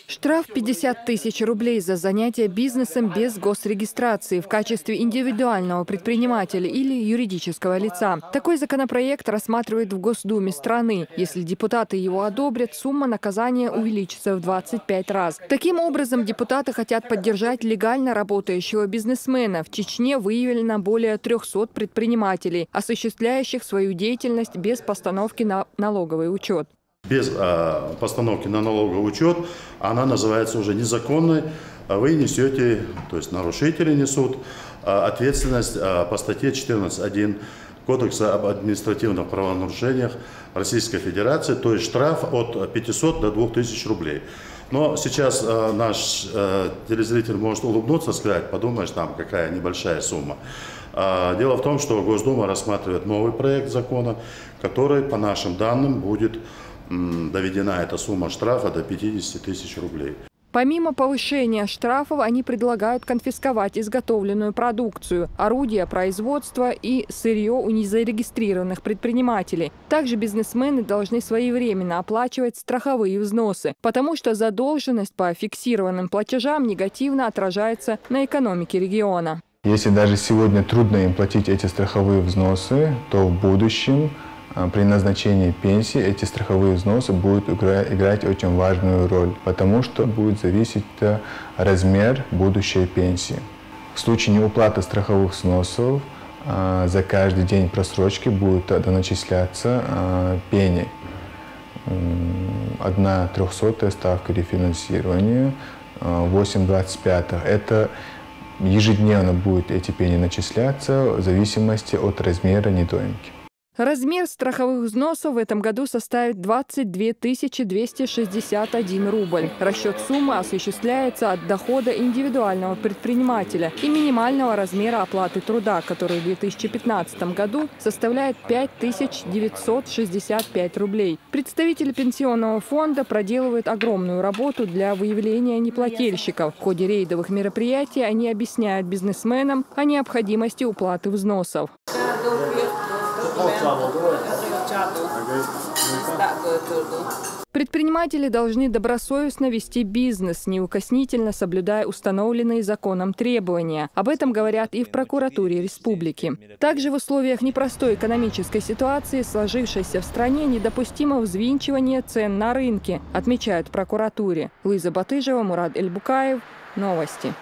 Штраф 50 тысяч рублей за занятие бизнесом без госрегистрации в качестве индивидуального предпринимателя или юридического лица. Такой законопроект рассматривают в Госдуме страны. Если депутаты его одобрят, сумма наказания увеличится в 25 раз. Таким образом, депутаты хотят поддержать легально работающего бизнесмена. В Чечне выявлено более 300 предпринимателей, осуществляющих свою деятельность без постановки на налоговый учет. Без постановки на налоговый учет она называется уже незаконной. Вы несете, то есть нарушители несут ответственность по статье 14.1 Кодекса об административных правонарушениях Российской Федерации, то есть штраф от 500 до 2000 рублей. Но сейчас наш телезритель может улыбнуться, сказать, подумаешь, там какая небольшая сумма. Дело в том, что Госдума рассматривает новый проект закона, который, по нашим данным, будет доведена эта сумма штрафа до 50 тысяч рублей. Помимо повышения штрафов, они предлагают конфисковать изготовленную продукцию, орудия производства и сырье у незарегистрированных предпринимателей. Также бизнесмены должны своевременно оплачивать страховые взносы, потому что задолженность по фиксированным платежам негативно отражается на экономике региона. Если даже сегодня трудно им платить эти страховые взносы, то в будущем при назначении пенсии эти страховые взносы будут играть очень важную роль, потому что будет зависеть размер будущей пенсии. В случае неуплаты страховых взносов за каждый день просрочки будет доначисляться пени. 1/300 ставка рефинансирования, 8/25. Это ежедневно будут эти пени начисляться в зависимости от размера недоимки. Размер страховых взносов в этом году составит 22 261 рубль. Расчет суммы осуществляется от дохода индивидуального предпринимателя и минимального размера оплаты труда, который в 2015 году составляет 5965 рублей. Представители пенсионного фонда проделывают огромную работу для выявления неплательщиков. В ходе рейдовых мероприятий они объясняют бизнесменам о необходимости уплаты взносов. Предприниматели должны добросовестно вести бизнес, неукоснительно соблюдая установленные законом требования. Об этом говорят и в прокуратуре республики. Также в условиях непростой экономической ситуации, сложившейся в стране, недопустимо взвинчивание цен на рынке, отмечают в прокуратуре. Луиза Батыжева, Мурад Эльбукаев. Новости.